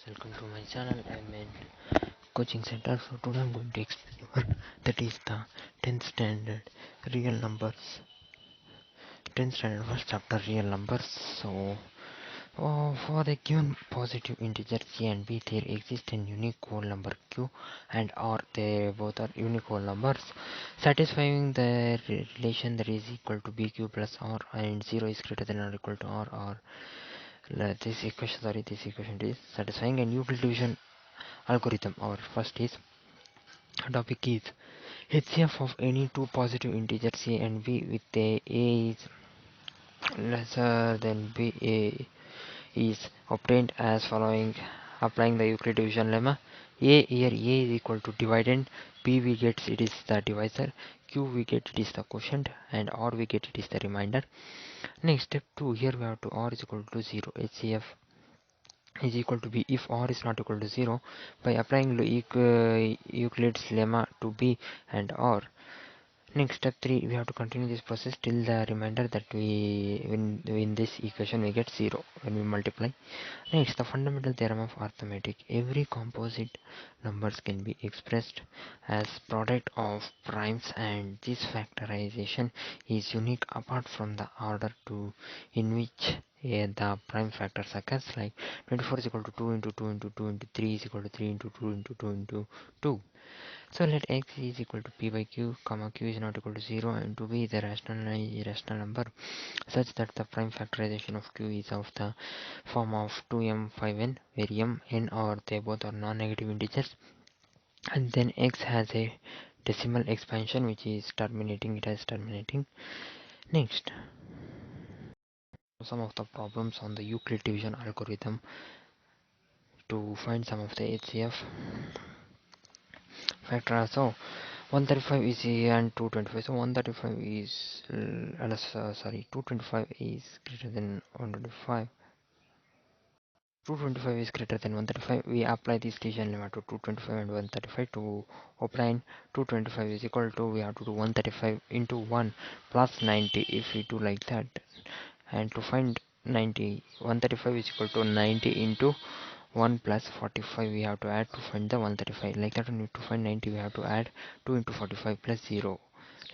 Welcome to my channel. I'm in coaching center. So today I'm going to explain one that is the 10th standard real numbers. 10th standard first chapter real numbers. So for the given positive integer c and b, there exists a unique whole number q and r. They both are unique whole numbers satisfying the relation that is equal to bq plus r and 0 is greater than or equal to r, or this equation is satisfying a Euclid division algorithm. Our first topic is HCF of any two positive integers a and b with a is lesser than b a is obtained as following. Applying the Euclid division lemma, here a is equal to dividend, b we get it is the divisor, q we get it is the quotient, and r we get it is the remainder. Next, step 2, here we have to r is equal to 0. HCF is equal to b if r is not equal to 0 by applying Euclid's lemma to b and r. Next, step 3, we have to continue this process till the remainder that we in this equation we get 0 when we multiply. Next, the fundamental theorem of arithmetic. Every composite numbers can be expressed as product of primes, and this factorization is unique apart from the order to in which the prime factors occurs, like 24 is equal to 2 into 2 into 2 into 3 is equal to 3 into 2 into 2 into 2. So let x is equal to p by q, comma q is not equal to 0, and to be the irrational number such that the prime factorization of q is of the form of 2m 5n, where m, n or they both are non-negative integers, and then x has a decimal expansion which is terminating it as terminating. Next, some of the problems on the Euclid division algorithm to find some of the HCF factor. So 135 is a and 225, so 135 is 225 is greater than 125. 225 is greater than 135. We apply this division lemma to 225 and 135 to obtain 225 is equal to, we have to do 135 into 1 plus 90 if we do like that, and to find 90, 135 is equal to 90 into 1 plus 45 we have to add to find the 135. Like that, we need to find 90, we have to add 2 into 45 plus 0,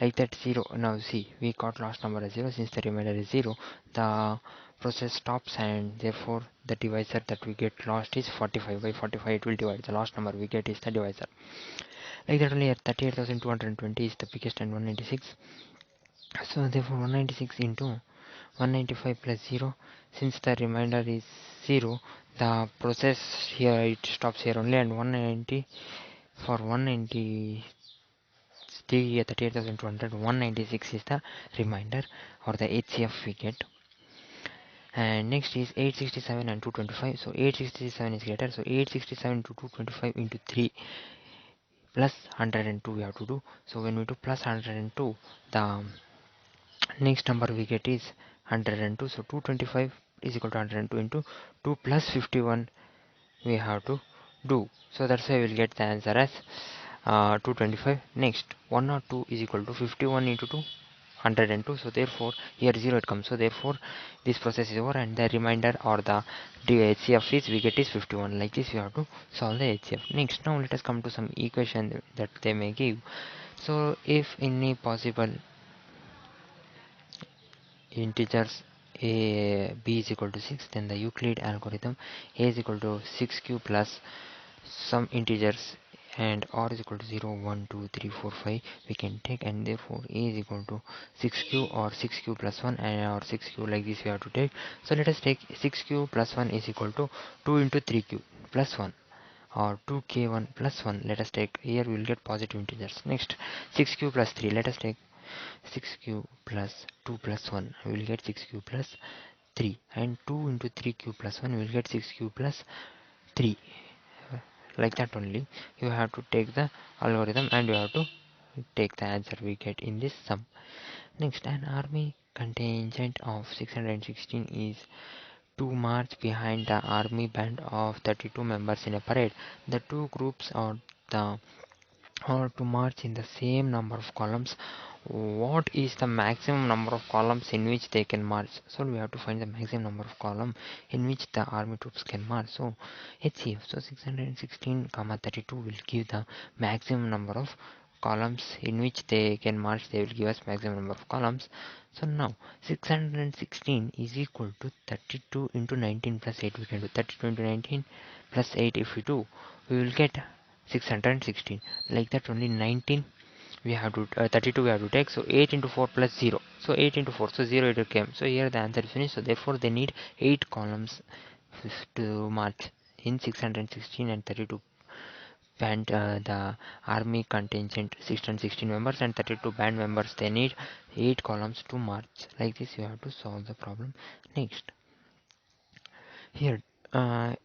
like that 0. Now see, we got last number as 0. Since the remainder is 0, the process stops, and therefore the divisor that we get lost is 45. By 45 it will divide, the last number we get is the divisor. Like that only, 38,220 is the biggest, and 196. So therefore 196 into 195 plus 0, since the remainder is 0, the process here it stops here only, and 190 for 190 38,200, 196 is the remainder or the HCF we get. And next is 867 and 225. So 867 is greater, so 867 to 225 into 3 plus 102 we have to do. So when we do plus 102, the next number we get is 102. So 225 is equal to 102 into 2 plus 51 we have to do. So that's why we'll get the answer as 225. Next, 102 is equal to 51 into 2, 102. So therefore here 0 it comes, so therefore this process is over, and the remainder or the HCF is we get is 51. Like this we have to solve the HCF. Next, now let us come to some equation that they may give. So if any possible integers a b is equal to 6, then the Euclid algorithm a is equal to 6q plus some integers and r is equal to 0 1 2 3 4 5 we can take, and therefore a is equal to 6q or 6q plus 1 and or 6q, like this we have to take. So let us take 6q plus 1 is equal to 2 into 3q plus 1 or 2k1 plus 1. Let us take, here we will get positive integers. Next, 6q plus 3, let us take 6q plus 2 plus 1, we will get 6q plus 3, and 2 into 3q plus 1 we will get 6q plus 3. Like that only you have to take the algorithm, and you have to take the answer we get in this sum. Next, an army contingent of 616 is to march behind the army band of 32 members in a parade. The two groups are to march in the same number of columns what is the maximum number of columns in which they can march. So we have to find the maximum number of column in which the army troops can march. So HCF, so 616 comma 32 will give the maximum number of columns in which they can march. They will give us maximum number of columns. So now 616 is equal to 32 into 19 plus 8. We can do 32 into 19 plus 8. If we do, we will get 616. Like that, only 19 we have to 32 we have to take. So 8 into 4 plus 0, so 8 into 4, so 0 it came. So here the answer is finished. So therefore they need 8 columns to march in 616 and 32 band. The army contingent 616 members and 32 band members, they need 8 columns to march. Like this you have to solve the problem. Next, here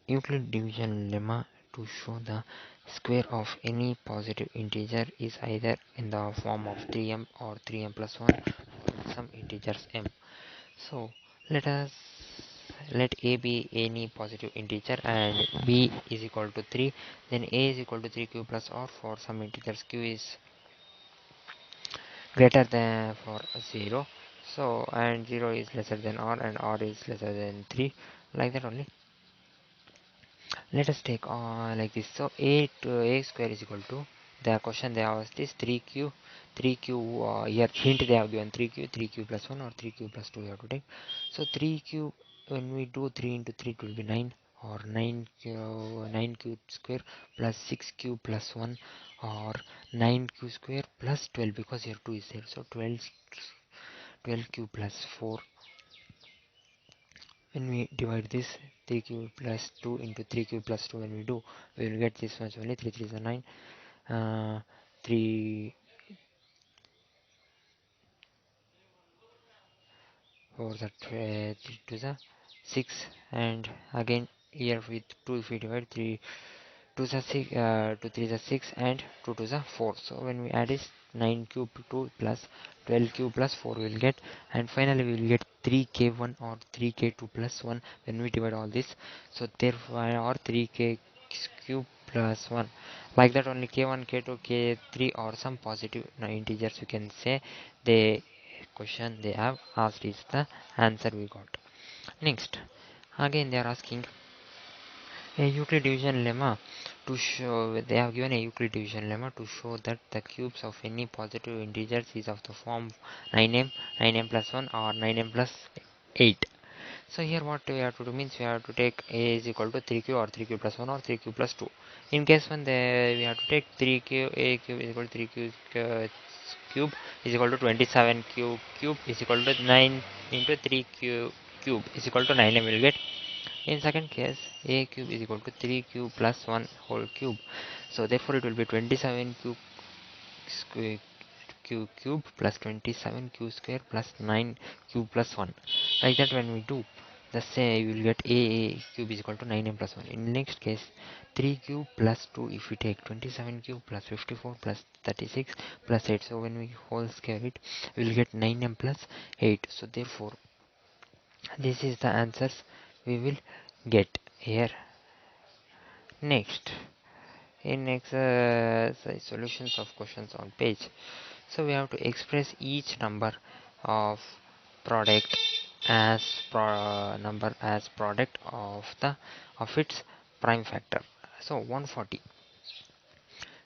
Euclid division lemma to show the square of any positive integer is either in the form of 3m or 3m plus 1 or some integers m. So let a be any positive integer and b is equal to 3, then a is equal to 3q plus or for some integers q is greater than for 0, so and 0 is lesser than r and r is lesser than 3. Like that only, let us take like this. So a to a square is equal to, the question they asked is 3q here hint they have given 3q plus 1 or 3q plus 2 you have to take. So 3q, when we do 3 into 3 it will be 9, or 9q square plus 6q plus 1 or 9q square plus 12, because here 2 is there. So 12q plus 4. When we divide this 3q plus 2 into 3q plus 2, when we do, we will get this much only. 3 3 is 9, 3 4 that 3 2 is 6, and again here with 2 if we divide 3 2 is 6, 2 3 is 6 and 2 2 is 4. So when we add is 9 cube 2 plus 12 cube plus 4 we will get, and finally we will get 3k1 or 3k2 plus 1 when we divide all this. So therefore, or 3k cube plus 1, like that only. K1 k2 k3 or some positive integers you can say. The question they have asked is the answer we got. Next, again they are asking a Euclid division lemma to show, they have given a Euclid division lemma to show that the cubes of any positive integers is of the form 9m, 9m plus 1 or 9m plus 8. So here what we have to do means we have to take a is equal to 3q or 3q plus 1 or 3q plus 2. In case when we have to take 3q, a cube is equal to 3q cube is equal to 27q cube is equal to 9 into 3q cube is equal to 9m will get. In second case, a cube is equal to 3q plus 1 whole cube. So therefore it will be 27q square q cube plus 27q square plus 9q plus 1. Like that when we do the same, you will get a cube is equal to 9m plus 1. In next case, 3q plus 2, if we take 27q plus 54 plus 36 plus 8. So when we whole square it, we will get 9m plus 8. So therefore this is the answers we will get here. Next, in exercise solutions of questions on page, so we have to express each number of product as number as product of its prime factor. So 140,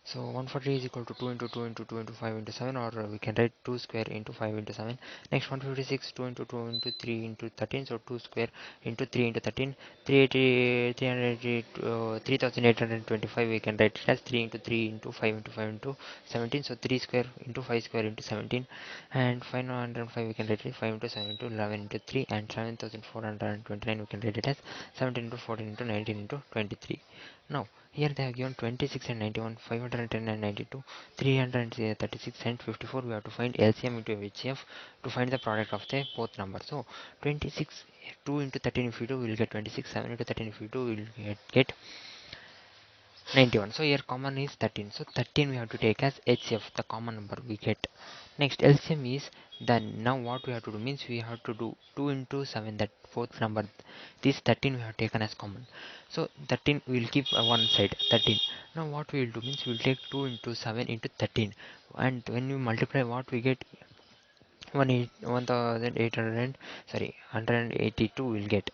so 140 is equal to 2 into 2 into 2 into 5 into 7, or we can write 2 square into 5 into 7. Next 156, 2 into 2 into 3 into 13, so 2 square into 3 into 13. 3825 we can write it as 3 into 3 into 5 into 5 into 17, so 3 square into 5 square into 17. And 505 we can write it 5 into 7 into 11 into 3, and 7429 we can write it as 17 into 14 into 19 into 23. Now here they have given 26 and 91, 510 and 92, 336 and 54. We have to find LCM into HCF to find the product of the both numbers. So 26, 2 into 13 if we do, we will get 26. 7 into 13 if we do, we will get 91. So here common is 13. So 13 we have to take as HCF, the common number we get. Next LCM is then now what we have to do means we have to do 2 into 7, that fourth number. This 13 we have taken as common. So 13 we will keep one side 13. Now what we will do means we will take 2 into 7 into 13, and when you multiply what we get 1800, sorry 182 will get.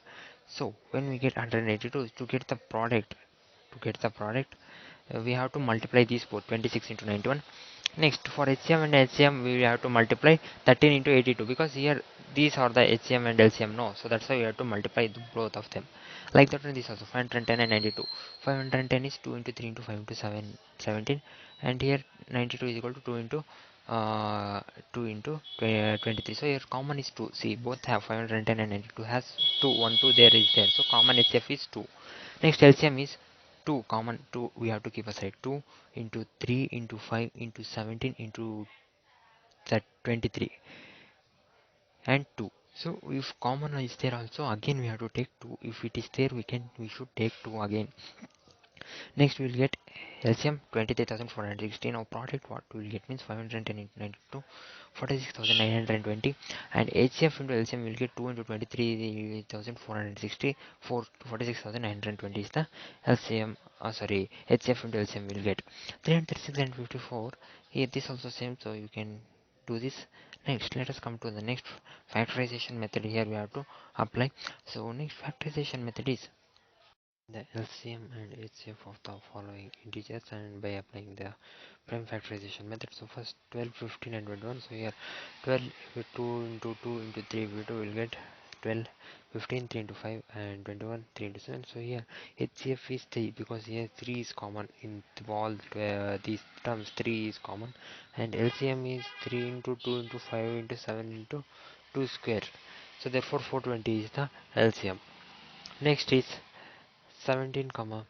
So when we get 182, to get the product, we have to multiply these both 26 into 91. Next for HCM and LCM we have to multiply 13 into 82, because here these are the HCM and LCM, no, so that's why we have to multiply both of them. Like that one, this also 510 and 92. 510 is 2 into 3 into 5 into 7 17, and here 92 is equal to 2 into 2 into 23. So here common is 2. See, both have 510 and 92 has 2, 1 2 there is there, so common HF is 2. Next LCM is 2, common 2 we have to keep aside. 2 into 3 into 5 into 17 into that 23 and 2. So if common is there also, again we have to take 2. If it is there, we should take 2 again. Next we will get LCM 23,460. Now product what we will get means 510 into 92, 46,920, and HCF into LCM will get 2 into 23,460, 46,920 is the LCM. Sorry, HCF into LCM will get 336 and 54. Here this also same, so you can do this. Next let us come to the next factorization method. Here we have to apply. So next factorization method is the LCM and HCF of the following integers, and by applying the prime factorization method. So first 12, 15 and 21. So here 12 with 2 into 2 into 3 we will get 12, 15 3 into 5, and 21 3 into 7. So here HCF is 3, because here 3 is common in all these terms. 3 is common, and LCM is 3 into 2 into 5 into 7 into 2 square. So therefore 420 is the LCM. Next is 17 comma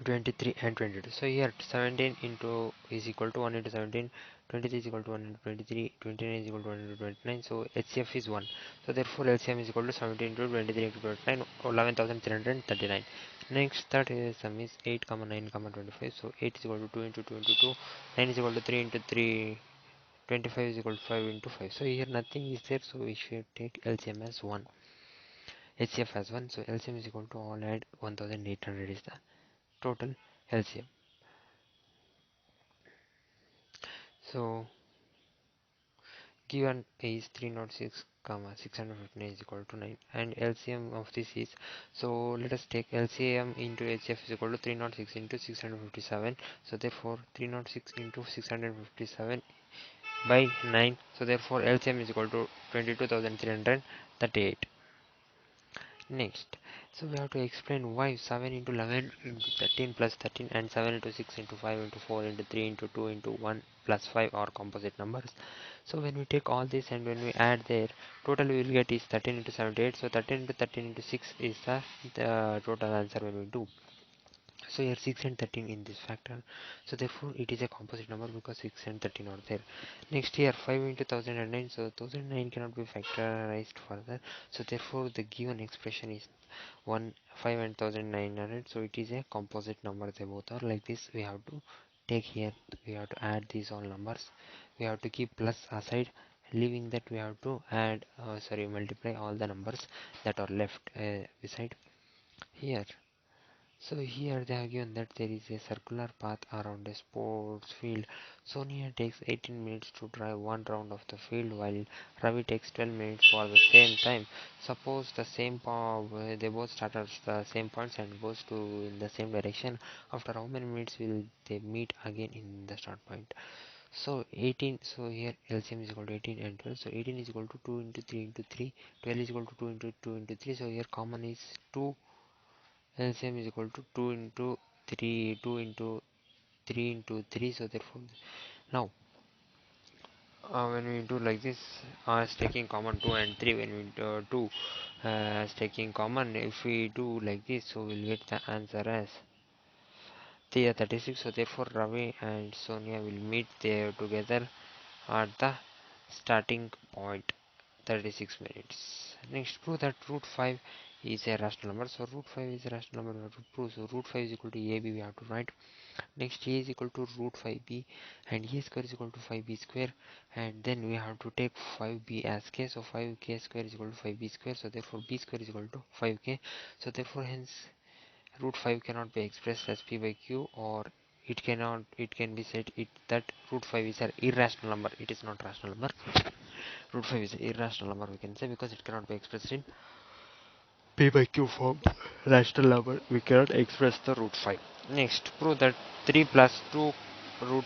23 and 22. So here 17 into is equal to 1 into 17, 23 is equal to 1 into 23, 29 is equal to 1 into 29. So HCF is 1. So therefore LCM is equal to 17 into 23 into 29, 11,339. Next third is sum is 8 comma 9 comma 25. So 8 is equal to 2 into 2 into 2, 9 is equal to 3 into 3, 25 is equal to 5 into 5. So here nothing is there, so we should take LCM as 1, HCF as 1. So LCM is equal to, all add 1800 is the total LCM. So given is 306 comma 659 is equal to 9, and LCM of this is, so let us take LCM into HF is equal to 306 into 657. So therefore 306 into 657 by 9. So therefore LCM is equal to 22,338. Next, so we have to explain why 7 into 11 into 13 plus 13 and 7 into 6 into 5 into 4 into 3 into 2 into 1 plus 5 are composite numbers. So when we take all this and when we add there, total we will get is 13 into 78. So 13 into 13 into 6 is the total answer when we do. So here 6 and 13 in this factor, so therefore it is a composite number because 6 and 13 are there. Next here 5 into 1009, so 1009 cannot be factorized further, so therefore the given expression is 1 5 and 1900. So it is a composite number. They both are like this. We have to take here, we have to add these all numbers, we have to keep plus aside, leaving that we have to add multiply all the numbers that are left beside here. So here they have given that there is a circular path around a sports field. Sonia takes 18 minutes to drive one round of the field, while Ravi takes 12 minutes for the same time. Suppose the same they both start at the same points and goes to in the same direction. After how many minutes will they meet again in the start point? So 18, so here LCM is equal to 18 and 12. So 18 is equal to 2 into 3 into 3. 12 is equal to 2 into 2 into 3. So here common is 2. LCM is equal to 2 into 3, 2 into 3 into 3. So therefore now when we do like this, as taking common 2 and 3, when we do as taking common, if we do like this, so we'll get the answer as 36. So therefore Ravi and Sonia will meet there together at the starting point 36 minutes. Next, prove that root 5 is a rational number. So root 5 is a rational number we have to prove. So root 5 is equal to AB we have to write. Next a is equal to root 5b and a square is equal to 5b square, and then we have to take 5b as k. So 5k square is equal to 5b square, so therefore b square is equal to 5k. So therefore hence root 5 cannot be expressed as p by q, or it can be said that root 5 is an irrational number. It is not rational number. Root 5 is an irrational number, we can say, because it cannot be expressed in p by q form. Rational number, we cannot express the root 5. Next, prove that 3 plus 2 root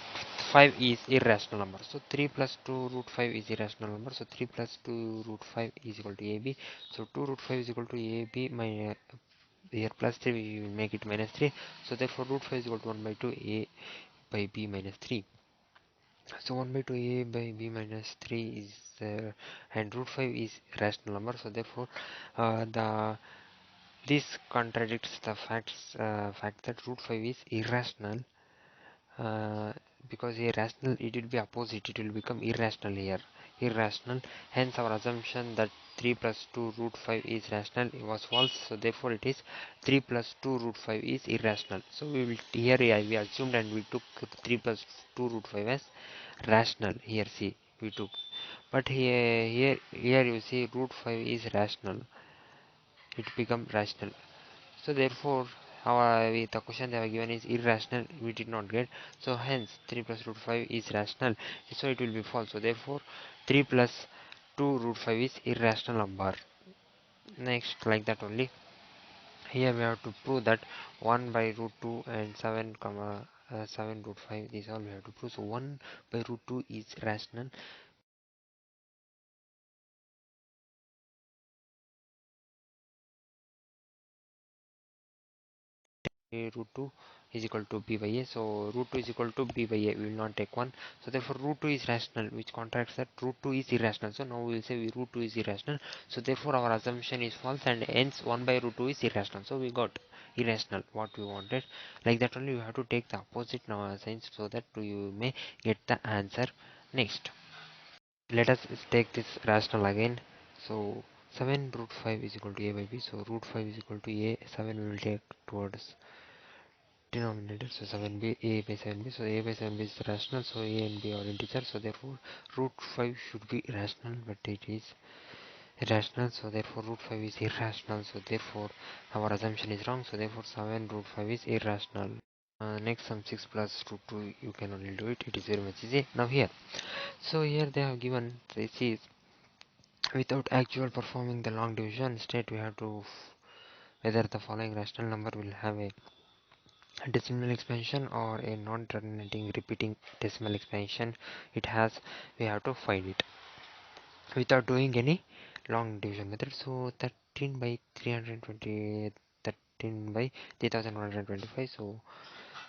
5 is irrational number. So 3 plus 2 root 5 is irrational number. So 3 plus 2 root 5 is equal to AB. So 2 root 5 is equal to AB minus, here plus 3 we will make it minus 3. So therefore root 5 is equal to 1 by 2 A by B minus 3. So 1 by 2 A by B minus 3 is and root 5 is rational number. So therefore the this contradicts the fact that root 5 is irrational, uh, because irrational, it will be opposite, it will become irrational here, irrational. Hence our assumption that 3 plus 2 root 5 is rational was false. So therefore it is 3 plus 2 root 5 is irrational. So we will here we assumed and we took 3 plus 2 root 5 as rational. Here see we took, but here you see root 5 is rational, it become rational. So therefore the question they have given is irrational, we did not get. So hence 3 plus root 5 is rational, so it will be false. So therefore 3 plus 2 root 5 is irrational number. Next, like that only, here we have to prove that 1 by root 2 and 7 comma 7 root 5, these all we have to prove. So 1 by root 2 is rational, root 2 is equal to b by a. So root 2 is equal to b by a, we will not take 1. So therefore root 2 is rational, which contracts that root 2 is irrational. So now we will say root 2 is irrational. So therefore our assumption is false, and hence 1 by root 2 is irrational. So we got irrational what we wanted. Like that only, you have to take the opposite now signs so that you may get the answer. Next, let us take this rational again. So 7 root 5 is equal to a by b. So root 5 is equal to a, 7 we will take towards denominator. So 7b, a by 7b. So a by 7b is rational, so a and b are integer. So therefore root 5 should be rational, but it is irrational. So therefore root 5 is irrational. So therefore our assumption is wrong. So therefore 7 root 5 is irrational. Next, sum 6 plus root 2, you can only do it. It is very much easy. Now here, so here they have given, this is without actual performing the long division, instead we have to whether the following rational number will have a decimal expansion or a non-terminating repeating decimal expansion. It has, we have to find it without doing any long division method. So 13 by 320, 13 by 3125. So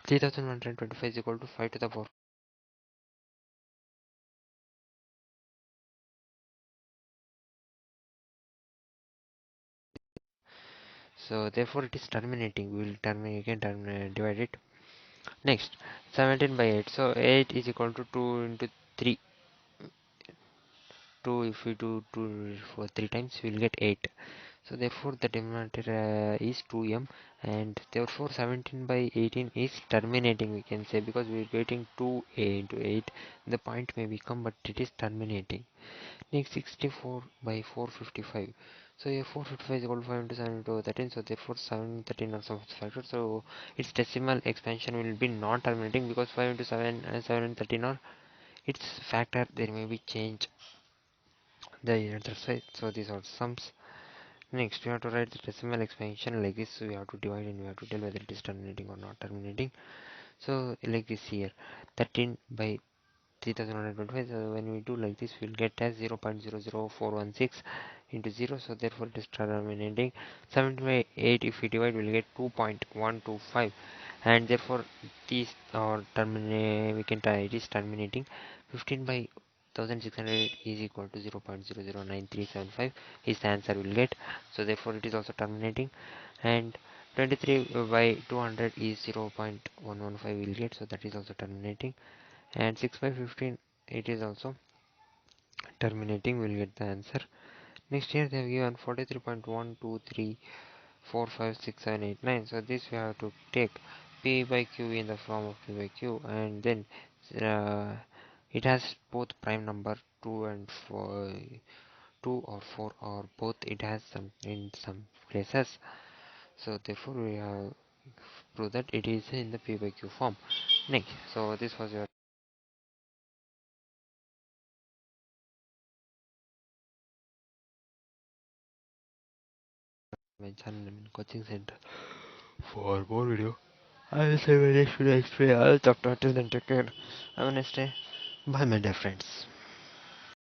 3125 is equal to 5 to the power. So therefore it is terminating, we will terminate again, divide it. Next, 17 by 8. So 8 is equal to 2 into 3. 2, if we do 2 for 3 times, we will get 8. So therefore the denominator is 2m, and therefore 17 by 18 is terminating, we can say, because we are getting 2a into 8. The point may become, but it is terminating. Next, 64 by 455. So here 455 is equal to 5 into 7 into 13. So therefore 7 13 are some factor. So its decimal expansion will be non-terminating, because 5 into 7 and 7 and 13 are its factor. There may be change the other side. So these are sums. Next, we have to write the decimal expansion like this. So we have to divide and we have to tell whether it is terminating or not terminating. So like this here, 13 by 3125. So when we do like this, we'll get as 0.00416 into 0. So therefore it is terminating. 7 by 8, if we divide, we'll get 2.125, and therefore these are terminate, we can try it is terminating. 15 by 1600 is equal to 0.009375 is the answer we'll get. So therefore it is also terminating. And 23 by 200 is 0.115 we'll get, so that is also terminating. And 6 by 15, it is also terminating, we'll get the answer. Next here they have given 43.123456789. So this we have to take P by Q in the form of P by Q, and then it has both prime number 2 and 4, 2 or 4 or both. It has some in some places, so therefore we have proved that it is in the P by Q form. Next, so this was your my channel coaching center. For more video, I will say my next video explain all chapter. Till then, take care. Have a nice day. Bye, my dear friends.